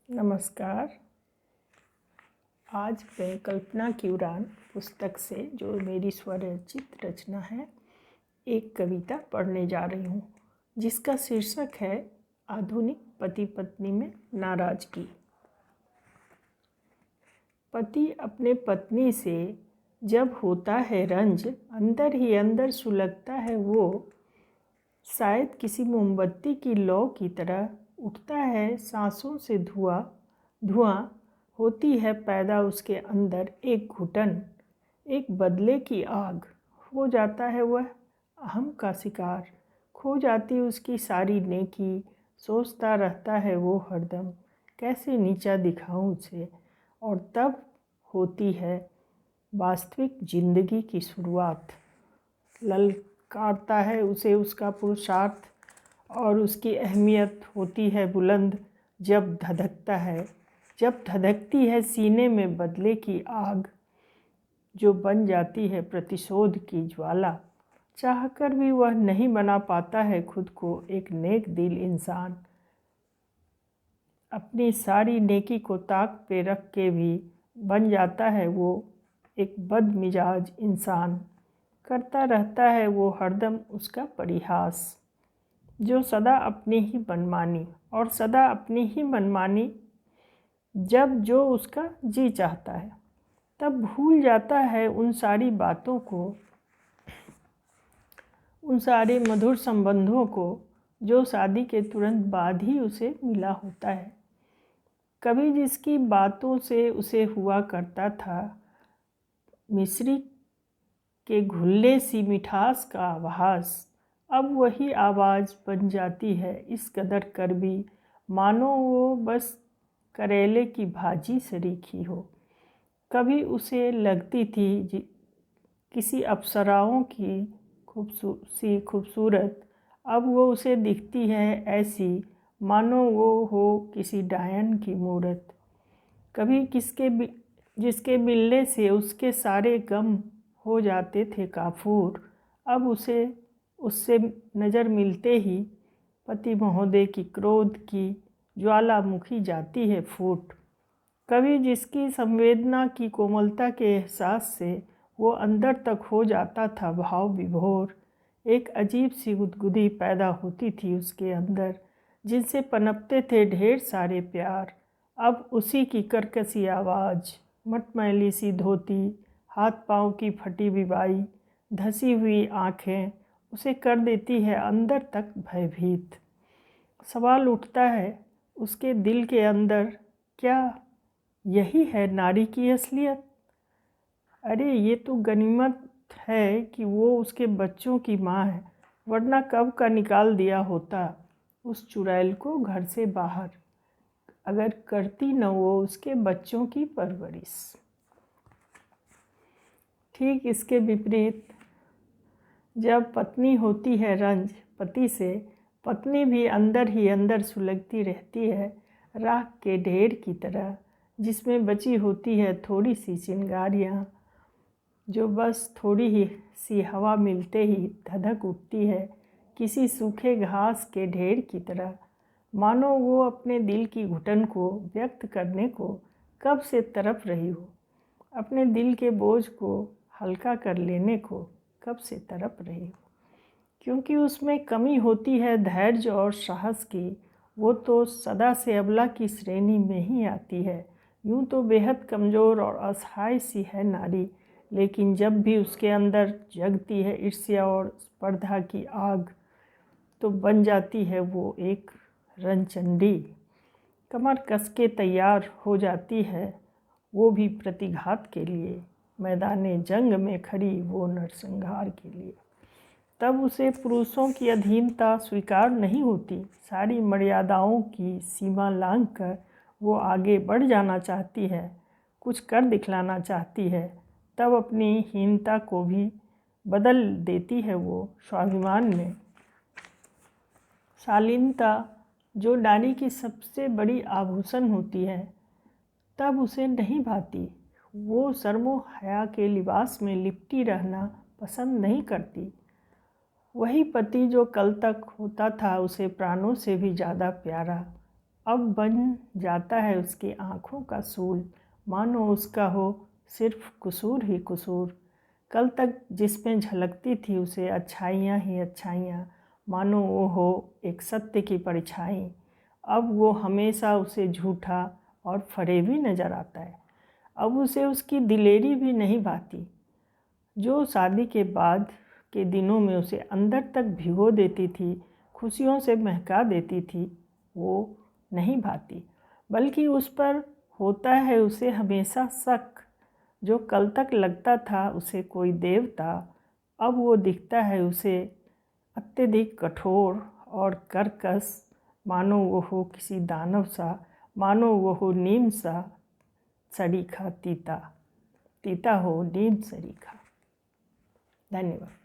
नमस्कार। आज मैं कल्पना की उड़ान पुस्तक से, जो मेरी स्वरचित रचना है, एक कविता पढ़ने जा रही हूँ, जिसका शीर्षक है आधुनिक पति पत्नी में नाराज़गी। पति अपने पत्नी से जब होता है रंज, अंदर ही अंदर सुलगता है वो, शायद किसी मोमबत्ती की लौ की तरह उठता है सांसों से धुआं। धुआं होती है पैदा उसके अंदर एक घुटन, एक बदले की आग। हो जाता है वह अहम का शिकार, खो जाती उसकी सारी नेकी। सोचता रहता है वो हरदम, कैसे नीचा दिखाऊं उसे। और तब होती है वास्तविक जिंदगी की शुरुआत। ललकारता है उसे उसका पुरुषार्थ, और उसकी अहमियत होती है बुलंद जब धधकती है सीने में बदले की आग, जो बन जाती है प्रतिशोध की ज्वाला। चाहकर भी वह नहीं बना पाता है खुद को एक नेक दिल इंसान। अपनी सारी नेकी को ताक पे रख के भी बन जाता है वो एक बदमिजाज इंसान। करता रहता है वो हरदम उसका परिहास, जो सदा अपनी ही मनमानी और सदा अपनी ही मनमानी। जब जो उसका जी चाहता है, तब भूल जाता है उन सारी बातों को, उन सारे मधुर संबंधों को जो शादी के तुरंत बाद ही उसे मिला होता है। कभी जिसकी बातों से उसे हुआ करता था मिश्री के घुलने सी मिठास का आभास, अब वही आवाज़ बन जाती है इस कदर कड़वी, मानो वो बस करेले की भाजी से रिखी हो। कभी उसे लगती थी किसी अप्सराओं की खूबसूरत, अब वो उसे दिखती है ऐसी मानो वो हो किसी डायन की मूरत। कभी जिसके मिलने से उसके सारे गम हो जाते थे काफूर, अब उससे नज़र मिलते ही पति महोदय की क्रोध की ज्वालामुखी जाती है फूट। कभी जिसकी संवेदना की कोमलता के एहसास से वो अंदर तक हो जाता था भाव विभोर, एक अजीब सी गुदगुदी पैदा होती थी उसके अंदर, जिनसे पनपते थे ढेर सारे प्यार। अब उसी की कर्कशी आवाज़, मटमैली सी धोती, हाथ पाँव की फटी बिबाई, धसी हुई आँखें उसे कर देती है अंदर तक भयभीत। सवाल उठता है उसके दिल के अंदर, क्या यही है नारी की असलियत? अरे ये तो गनीमत है कि वो उसके बच्चों की माँ है, वरना कब का निकाल दिया होता उस चुड़ैल को घर से बाहर, अगर करती न वो उसके बच्चों की परवरिश। ठीक इसके विपरीत, जब पत्नी होती है रंज पति से, पत्नी भी अंदर ही अंदर सुलगती रहती है राख के ढेर की तरह, जिसमें बची होती है थोड़ी सी चिंगारियाँ, जो बस थोड़ी ही सी हवा मिलते ही धधक उठती है किसी सूखे घास के ढेर की तरह। मानो वो अपने दिल की घुटन को व्यक्त करने को कब से तड़प रही हो, अपने दिल के बोझ को हल्का कर लेने को कब से तड़प रही हो। क्योंकि उसमें कमी होती है धैर्य और साहस की, वो तो सदा से अबला की श्रेणी में ही आती है। यूँ तो बेहद कमज़ोर और असहाय सी है नारी, लेकिन जब भी उसके अंदर जगती है ईर्ष्या और स्पर्धा की आग, तो बन जाती है वो एक रणचंडी। कमर कस के तैयार हो जाती है वो भी प्रतिघात के लिए, मैदाने जंग में खड़ी वो नरसंहार के लिए। तब उसे पुरुषों की अधीनता स्वीकार नहीं होती, सारी मर्यादाओं की सीमा लांघ कर वो आगे बढ़ जाना चाहती है, कुछ कर दिखलाना चाहती है। तब अपनी हीनता को भी बदल देती है वो स्वाभिमान में। शालीनता जो नारी की सबसे बड़ी आभूषण होती है, तब उसे नहीं भाती। वो शर्मो हया के लिबास में लिपटी रहना पसंद नहीं करती। वही पति जो कल तक होता था उसे प्राणों से भी ज़्यादा प्यारा, अब बन जाता है उसकी आँखों का सूल, मानो उसका हो सिर्फ कसूर ही कसूर। कल तक जिसमें झलकती थी उसे अच्छाइयाँ ही अच्छाइयाँ, मानो वो हो एक सत्य की परछाई। अब वो हमेशा उसे झूठा और फरेबी नज़र आता है। अब उसे उसकी दिलेरी भी नहीं भाती, जो शादी के बाद के दिनों में उसे अंदर तक भिगो देती थी, खुशियों से महका देती थी, वो नहीं भाती। बल्कि उस पर होता है उसे हमेशा शक। जो कल तक लगता था उसे कोई देवता, अब वो दिखता है उसे अत्यधिक कठोर और कर्कश, मानो वो हो किसी दानव सा, मानो वो हो नीम सा सरीखा तीता, तीता हो नीम सरीखा। धन्यवाद।